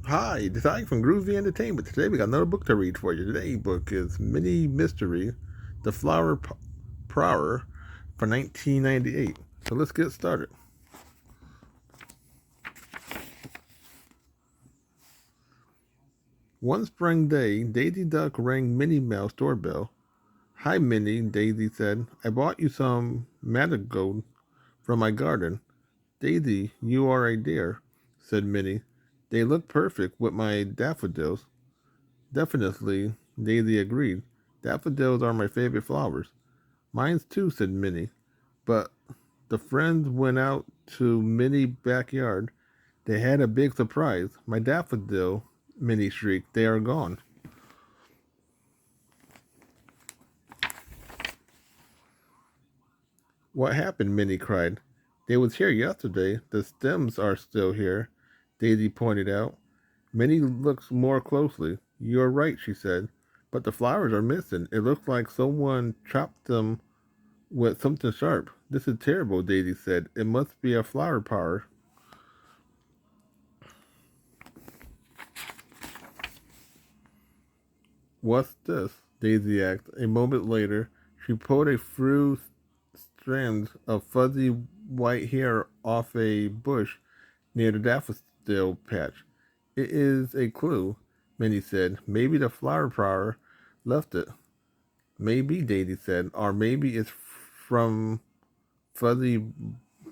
Hi, it's Ike from Groovy Entertainment. Today we got another book to read for you. Today's book is Minnie Mystery, The Prowler for 1998. So let's get started. One spring day, Daisy Duck rang Minnie Mouse's doorbell. Hi, Minnie, Daisy said. I bought you some marigold from my garden. Daisy, you are a dear, said Minnie. They look perfect with my daffodils. Definitely, Daisy agreed. Daffodils are my favorite flowers. Mine's too, said Minnie. But the friends went out to Minnie's backyard. They had a big surprise. My daffodil, Minnie shrieked. They are gone. What happened? Minnie cried. They was here yesterday. The stems are still here, Daisy pointed out. Minnie looked more closely. You're right, she said. But the flowers are missing. It looks like someone chopped them with something sharp. This is terrible, Daisy said. It must be a flower power. What's this? Daisy asked. A moment later, she pulled a few strands of fuzzy white hair off a bush near the daffodil patch. It is a clue, Minnie said. Maybe the flower power left it. Maybe, Daisy said, or maybe it's from Fuzzy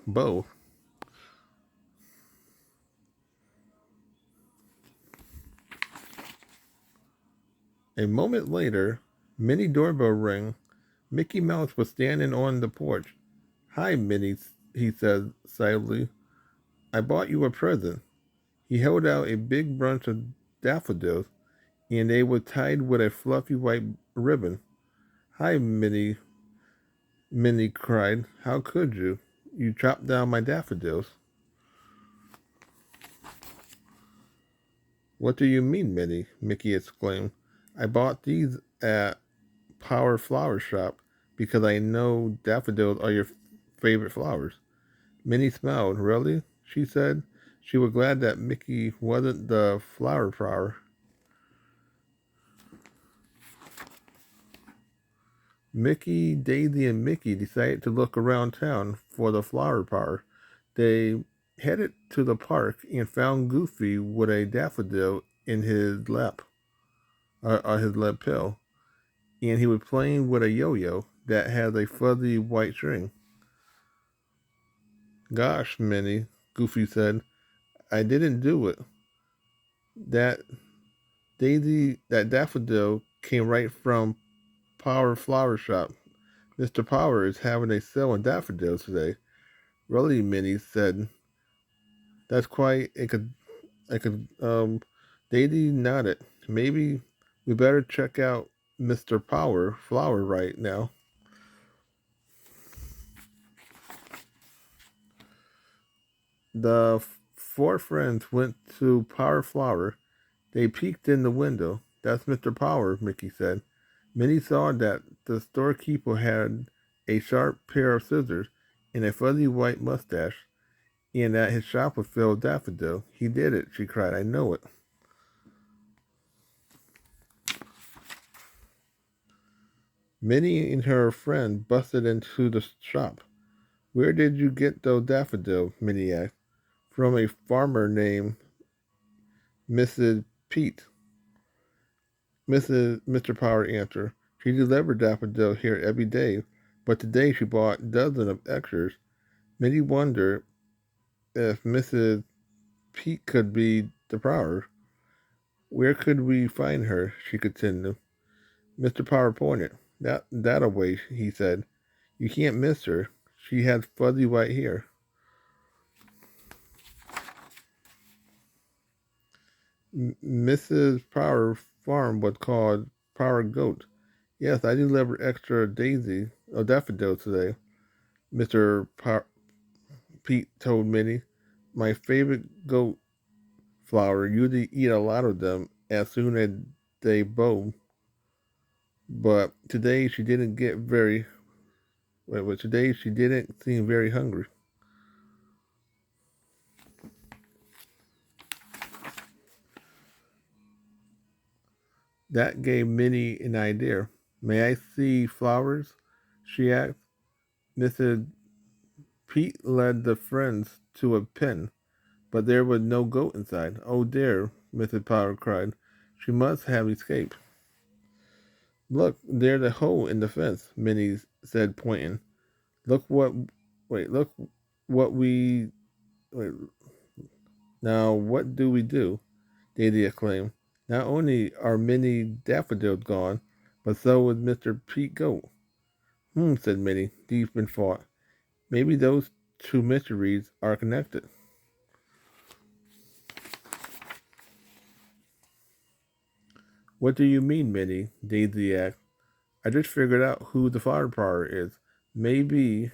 Bow. A moment later, Minnie doorbell rang. Mickey Mouse was standing on the porch. Hi, Minnie, he said sadly. I bought you a present. He held out a big bunch of daffodils, and they were tied with a fluffy white ribbon. Hi, Minnie cried. How could you? You chopped down my daffodils. What do you mean, Minnie? Mickey exclaimed. I bought these at Power Flower Shop because I know daffodils are your favorite flowers. Minnie smiled. Really? She said. She was glad that Mickey wasn't the flower power. Mickey, Daisy, and Mickey decided to look around town for the flower power. They headed to the park and found Goofy with a daffodil in his lap, his lapel, and he was playing with a yo-yo that had a fuzzy white string. Gosh, Minnie, Goofy said, I didn't do it. That that daffodil came right from Power Flower Shop. Mr. Power is having a sale on daffodils today. Really, Minnie said, that's quite I could Daisy nodded. Maybe we better check out Mr. Power Flower right now. The four friends went to Power Flower. They peeked in the window. That's Mr. Power, Mickey said. Minnie saw that the storekeeper had a sharp pair of scissors and a fuzzy white mustache, and that his shop was filled with daffodil. He did it, she cried. I know it. Minnie and her friend busted into the shop. Where did you get those daffodils? Minnie asked. From a farmer named Mrs. Pete. Mr. Power answered. She delivered daffodils here every day, but today she bought dozens of extras. Minnie wondered if Mrs. Pete could be the Power. Where could we find her? She continued. Mr. Power pointed. That away, he said. You can't miss her. She has fuzzy white hair. Mrs. Power farm was called Power Goat. Yes, I delivered extra daffodils today, Mr. Pete told Minnie. My favorite goat flower usually eat a lot of them as soon as they bow, but today she didn't get very. But today she didn't seem very hungry. That gave Minnie an idea. May I see flowers? She asked. Mrs. Pete led the friends to a pen, but there was no goat inside. Oh dear, Mrs. Potter cried. She must have escaped. Look, there's a hole in the fence, Minnie said, pointing. Look what, look what wait, now what do we do? Daisy exclaimed. Not only are Minnie daffodils gone, but so is Mr. Pete Goat. Said Minnie, deep in thought. Maybe those two mysteries are connected. What do you mean, Minnie? Daisy asked. I just figured out who the fire prowler is. Maybe,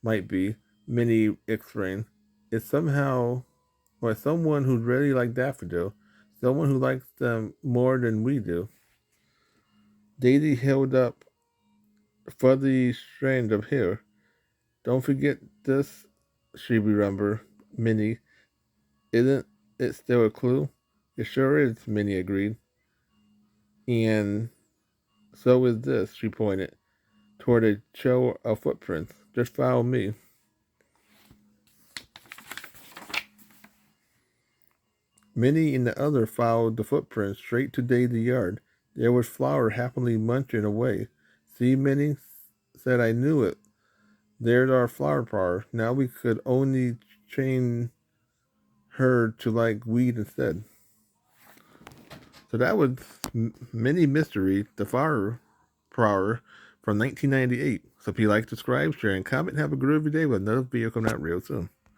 might be, Minnie explained. It's somehow, or someone who's really like Daffodil, someone who likes them more than we do. Daisy held up a fuzzy strand of hair. Don't forget this, she remembered. Minnie, isn't it still a clue? It sure is, Minnie agreed. And so is this, she pointed toward a trail of footprints. Just follow me. Minnie and the other followed the footprints straight to Daisy's yard. There was Flower happily munching away. See, Minnie said I knew it. There's our flower power. Now we could only train her to like weed instead. So that was Minnie Mystery, the flower power from 1998. So if you like, subscribe, share, and comment. Have a groovy day with another video coming out real soon.